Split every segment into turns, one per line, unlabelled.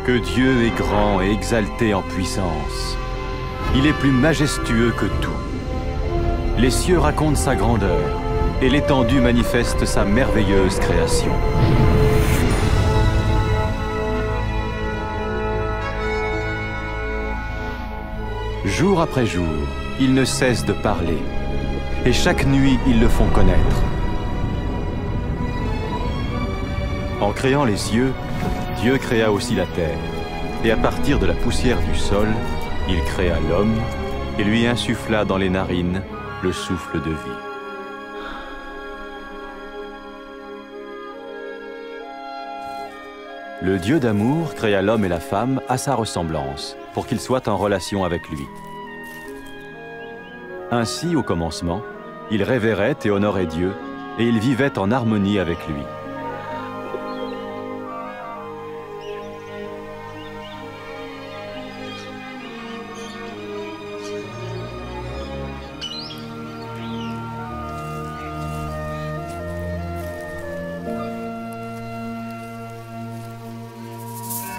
Que Dieu est grand et exalté en puissance. Il est plus majestueux que tout. Les cieux racontent sa grandeur, et l'étendue manifeste sa merveilleuse création. Jour après jour, ils ne cessent de parler, et chaque nuit, ils le font connaître. En créant les cieux, Dieu créa aussi la terre, et à partir de la poussière du sol, il créa l'homme et lui insuffla dans les narines le souffle de vie. Le Dieu d'amour créa l'homme et la femme à sa ressemblance, pour qu'ils soient en relation avec lui. Ainsi, au commencement, il révérait et honorait Dieu, et il vivait en harmonie avec lui.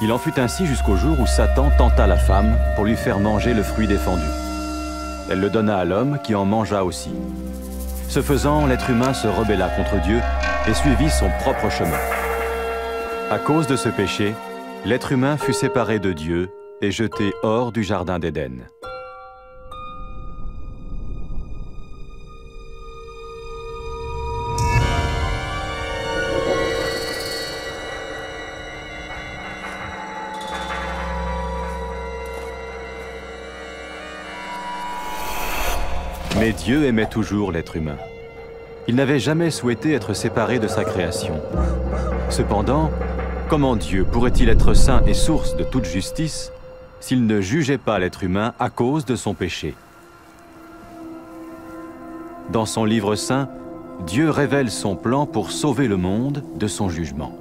Il en fut ainsi jusqu'au jour où Satan tenta la femme pour lui faire manger le fruit défendu. Elle le donna à l'homme qui en mangea aussi. Ce faisant, l'être humain se rebella contre Dieu et suivit son propre chemin. À cause de ce péché, l'être humain fut séparé de Dieu et jeté hors du jardin d'Éden. Mais Dieu aimait toujours l'être humain. Il n'avait jamais souhaité être séparé de sa création. Cependant, comment Dieu pourrait-il être saint et source de toute justice s'il ne jugeait pas l'être humain à cause de son péché? Dans son livre saint, Dieu révèle son plan pour sauver le monde de son jugement.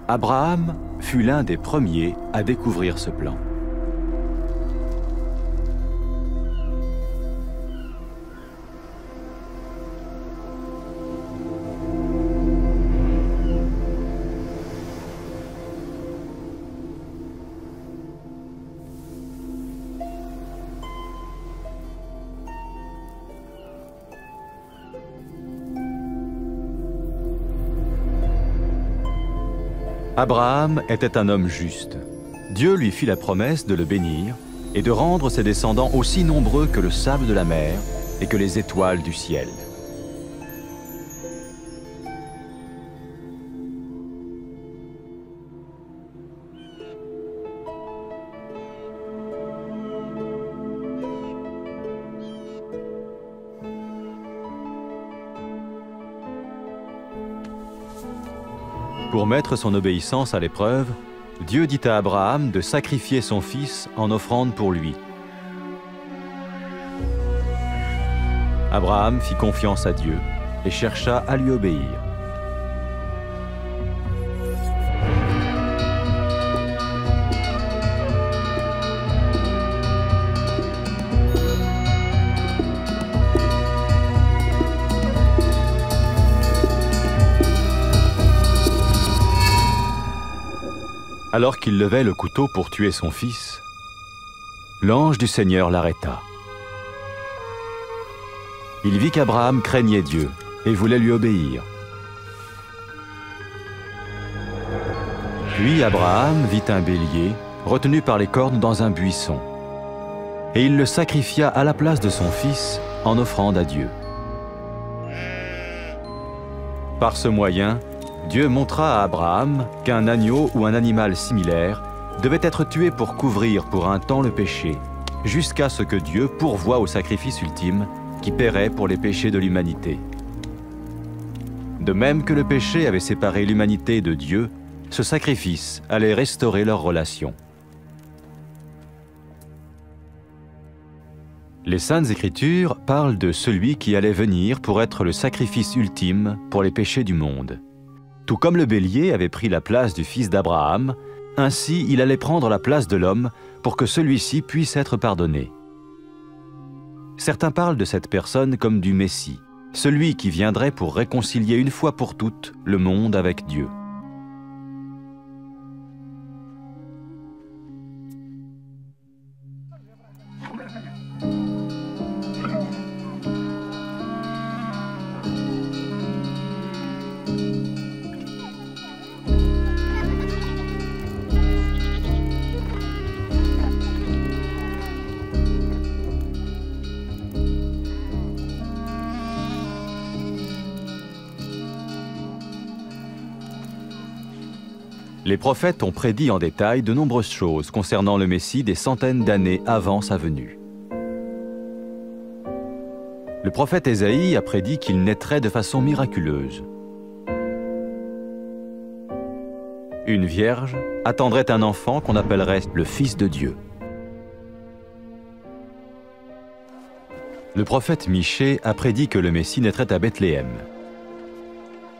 Abraham fut l'un des premiers à découvrir ce plan. Abraham était un homme juste. Dieu lui fit la promesse de le bénir et de rendre ses descendants aussi nombreux que le sable de la mer et que les étoiles du ciel. Pour mettre son obéissance à l'épreuve, Dieu dit à Abraham de sacrifier son fils en offrande pour lui. Abraham fit confiance à Dieu et chercha à lui obéir. Alors qu'il levait le couteau pour tuer son fils, l'ange du Seigneur l'arrêta. Il vit qu'Abraham craignait Dieu et voulait lui obéir. Puis Abraham vit un bélier retenu par les cornes dans un buisson, et il le sacrifia à la place de son fils en offrande à Dieu. Par ce moyen, Dieu montra à Abraham qu'un agneau ou un animal similaire devait être tué pour couvrir pour un temps le péché, jusqu'à ce que Dieu pourvoie au sacrifice ultime qui paierait pour les péchés de l'humanité. De même que le péché avait séparé l'humanité de Dieu, ce sacrifice allait restaurer leur relation. Les Saintes Écritures parlent de celui qui allait venir pour être le sacrifice ultime pour les péchés du monde. Tout comme le bélier avait pris la place du fils d'Abraham, ainsi il allait prendre la place de l'homme pour que celui-ci puisse être pardonné. Certains parlent de cette personne comme du Messie, celui qui viendrait pour réconcilier une fois pour toutes le monde avec Dieu. Les prophètes ont prédit en détail de nombreuses choses concernant le Messie des centaines d'années avant sa venue. Le prophète Ésaïe a prédit qu'il naîtrait de façon miraculeuse. Une vierge attendrait un enfant qu'on appellerait le Fils de Dieu. Le prophète Michée a prédit que le Messie naîtrait à Bethléem,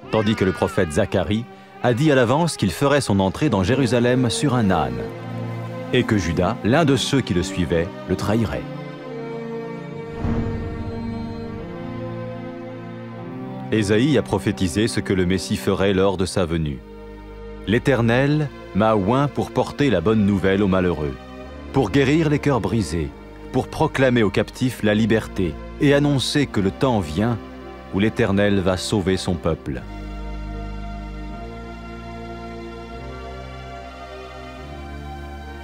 tandis que le prophète Zacharie a dit à l'avance qu'il ferait son entrée dans Jérusalem sur un âne, et que Judas, l'un de ceux qui le suivaient, le trahirait. Ésaïe a prophétisé ce que le Messie ferait lors de sa venue. « L'Éternel m'a oint pour porter la bonne nouvelle aux malheureux, pour guérir les cœurs brisés, pour proclamer aux captifs la liberté et annoncer que le temps vient où l'Éternel va sauver son peuple. »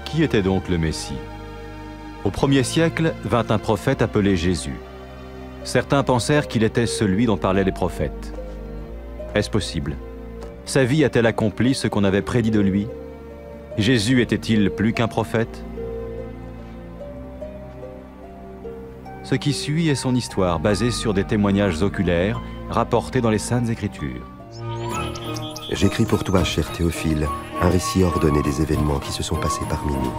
Qui était donc le Messie? Au 1er siècle vint un prophète appelé Jésus. Certains pensèrent qu'il était celui dont parlaient les prophètes. Est-ce possible? Sa vie a-t-elle accompli ce qu'on avait prédit de lui? Jésus était-il plus qu'un prophète? Ce qui suit est son histoire basée sur des témoignages oculaires rapportés dans les Saintes Écritures.
J'écris pour toi, cher Théophile, un récit ordonné des événements qui se sont passés parmi nous.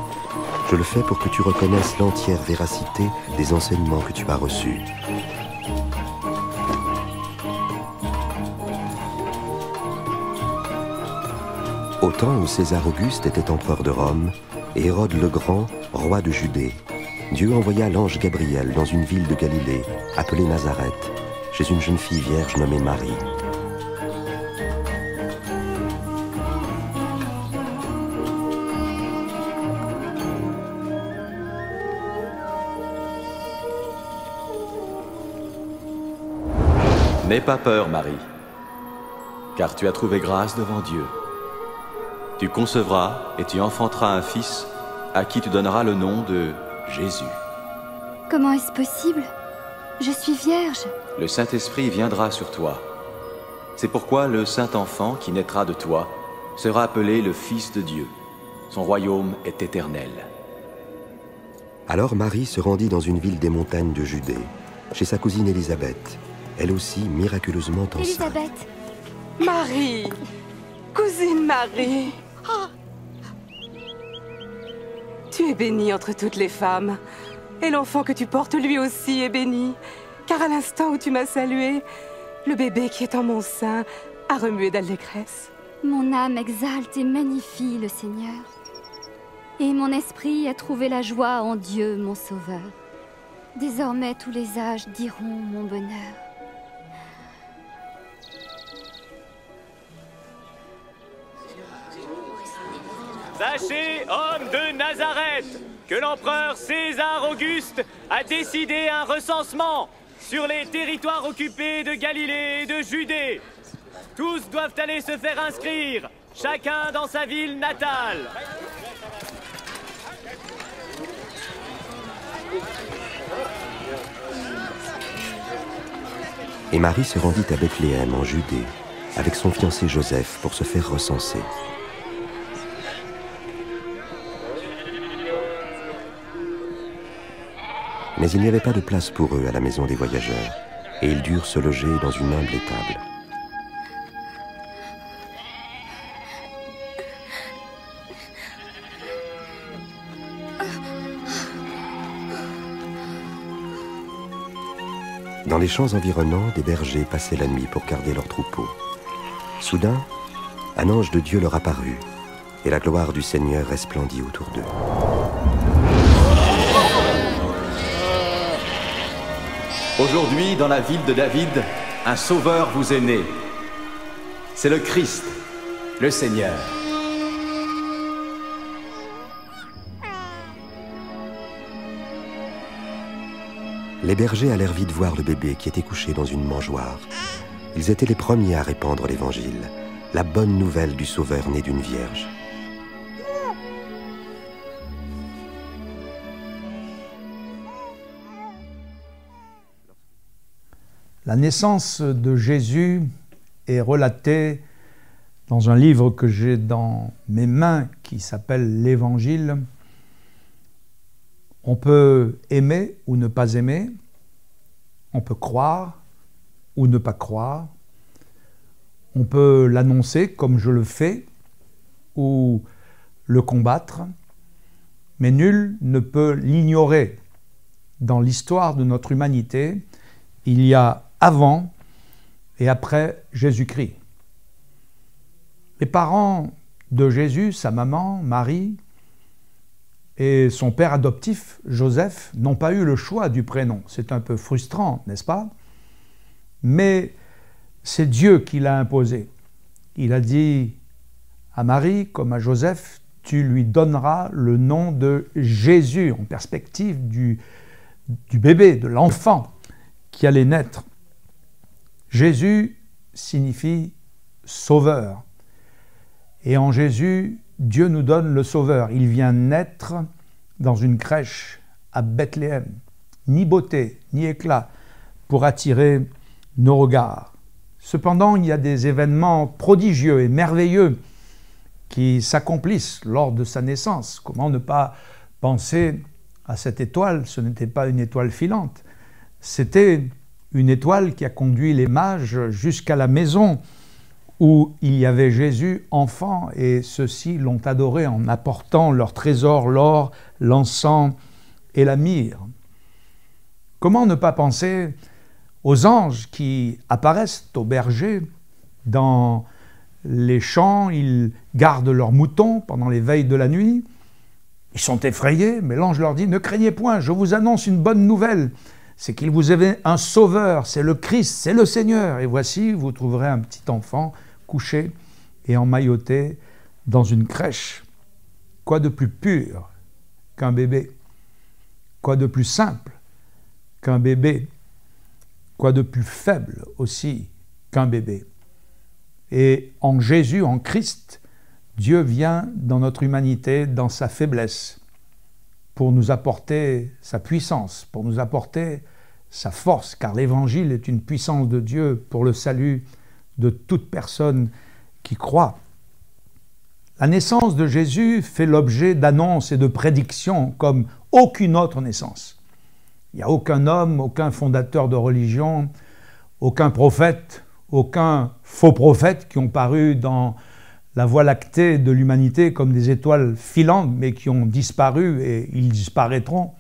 Je le fais pour que tu reconnaisses l'entière véracité des enseignements que tu as reçus. Au temps où César Auguste était empereur de Rome et Hérode le Grand, roi de Judée, Dieu envoya l'ange Gabriel dans une ville de Galilée, appelée Nazareth, chez une jeune fille vierge nommée Marie.
N'aie pas peur, Marie, car tu as trouvé grâce devant Dieu. Tu concevras et tu enfanteras un fils à qui tu donneras le nom de Jésus.
Comment est-ce possible? Je suis vierge.
Le Saint-Esprit viendra sur toi. C'est pourquoi le Saint-Enfant qui naîtra de toi sera appelé le Fils de Dieu. Son royaume est éternel.
Alors Marie se rendit dans une ville des montagnes de Judée, chez sa cousine Élisabeth, elle aussi miraculeusement enceinte.
Élisabeth!
Marie! Cousine Marie! Tu es bénie entre toutes les femmes, et l'enfant que tu portes lui aussi est béni, car à l'instant où tu m'as salué, le bébé qui est en mon sein a remué d'allégresse.
Mon âme exalte et magnifie le Seigneur, et mon esprit a trouvé la joie en Dieu, mon Sauveur. Désormais tous les âges diront mon bonheur.
Sachez, hommes de Nazareth, que l'empereur César Auguste a décidé un recensement sur les territoires occupés de Galilée et de Judée. Tous doivent aller se faire inscrire, chacun dans sa ville natale.
Et Marie se rendit à Bethléem en Judée, avec son fiancé Joseph pour se faire recenser. Mais il n'y avait pas de place pour eux à la maison des voyageurs, et ils durent se loger dans une humble étable. Dans les champs environnants, des bergers passaient la nuit pour garder leurs troupeaux. Soudain, un ange de Dieu leur apparut, et la gloire du Seigneur resplendit autour d'eux.
Aujourd'hui, dans la ville de David, un sauveur vous est né. C'est le Christ, le Seigneur.
Les bergers allèrent vite voir le bébé qui était couché dans une mangeoire. Ils étaient les premiers à répandre l'évangile, la bonne nouvelle du Sauveur né d'une vierge.
La naissance de Jésus est relatée Dans un livre que j'ai dans mes mains qui s'appelle l'Évangile, on peut aimer ou ne pas aimer, on peut croire ou ne pas croire, on peut l'annoncer comme je le fais ou le combattre, mais nul ne peut l'ignorer. Dans l'histoire de notre humanité, il y a avant et après Jésus-Christ. Les parents de Jésus, sa maman, Marie, et son père adoptif, Joseph, n'ont pas eu le choix du prénom. C'est un peu frustrant, n'est-ce pas? Mais c'est Dieu qui l'a imposé. Il a dit à Marie, comme à Joseph, tu lui donneras le nom de Jésus, en perspective du bébé, de l'enfant qui allait naître. Jésus signifie sauveur. Et en Jésus, Dieu nous donne le sauveur. Il vient naître dans une crèche à Bethléem. Ni beauté, ni éclat pour attirer nos regards. Cependant, il y a des événements prodigieux et merveilleux qui s'accomplissent lors de sa naissance. Comment ne pas penser à cette étoile? Ce n'était pas une étoile filante. C'était une étoile qui a conduit les mages jusqu'à la maison où il y avait Jésus enfant, et ceux-ci l'ont adoré en apportant leur trésor, l'or, l'encens et la myrrhe. Comment ne pas penser aux anges qui apparaissent aux bergers dans les champs, ils gardent leurs moutons pendant les veilles de la nuit. Ils sont effrayés, mais l'ange leur dit « Ne craignez point, je vous annonce une bonne nouvelle. C'est qu'il vous avait un sauveur, c'est le Christ, c'est le Seigneur. Et voici, vous trouverez un petit enfant couché et emmailloté dans une crèche. Quoi de plus pur qu'un bébé? Quoi de plus simple qu'un bébé? Quoi de plus faible aussi qu'un bébé? Et en Jésus, en Christ, Dieu vient dans notre humanité, dans sa faiblesse, pour nous apporter sa puissance, pour nous apporter sa force, car l'Évangile est une puissance de Dieu pour le salut de toute personne qui croit. La naissance de Jésus fait l'objet d'annonces et de prédictions comme aucune autre naissance. Il n'y a aucun homme, aucun fondateur de religion, aucun prophète, aucun faux prophètes qui ont paru dans la voie lactée de l'humanité comme des étoiles filantes, mais qui ont disparu et ils disparaîtront.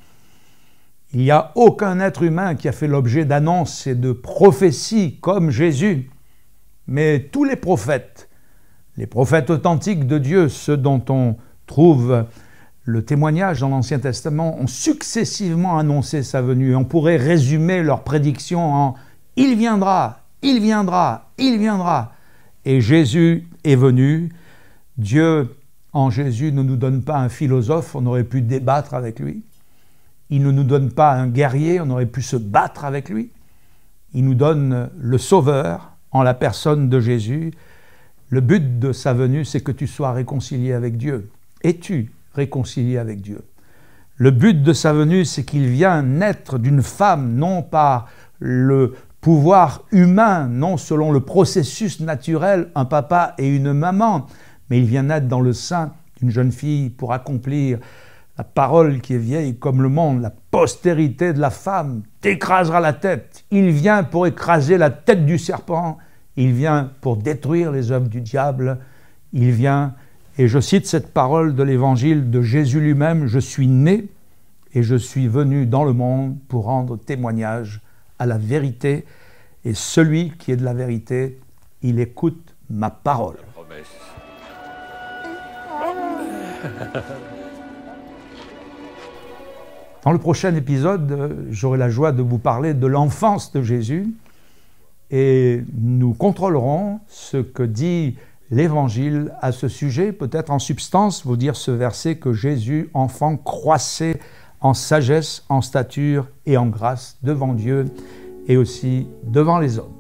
Il n'y a aucun être humain qui a fait l'objet d'annonces et de prophéties comme Jésus. Mais tous les prophètes authentiques de Dieu, ceux dont on trouve le témoignage dans l'Ancien Testament, ont successivement annoncé sa venue. Et on pourrait résumer leurs prédictions en « Il viendra, il viendra, il viendra ». Et Jésus est venu. Dieu, en Jésus, ne nous donne pas un philosophe, on aurait pu débattre avec lui. Il ne nous donne pas un guerrier, on aurait pu se battre avec lui. Il nous donne le Sauveur en la personne de Jésus. Le but de sa venue, c'est que tu sois réconcilié avec Dieu. Es-tu réconcilié avec Dieu? Le but de sa venue, c'est qu'il vient naître d'une femme, non par le pouvoir humain, non selon le processus naturel, un papa et une maman, mais il vient naître dans le sein d'une jeune fille pour accomplir la parole qui est vieille comme le monde, la postérité de la femme t'écrasera la tête. Il vient pour écraser la tête du serpent, il vient pour détruire les œuvres du diable, il vient, et je cite cette parole de l'Évangile de Jésus lui-même, « Je suis né et je suis venu dans le monde pour rendre témoignage à la vérité, et celui qui est de la vérité, il écoute ma parole. » Dans le prochain épisode, j'aurai la joie de vous parler de l'enfance de Jésus et nous contrôlerons ce que dit l'Évangile à ce sujet, peut-être en substance, vous dire ce verset que Jésus, enfant, croissait en sagesse, en stature et en grâce devant Dieu et aussi devant les hommes.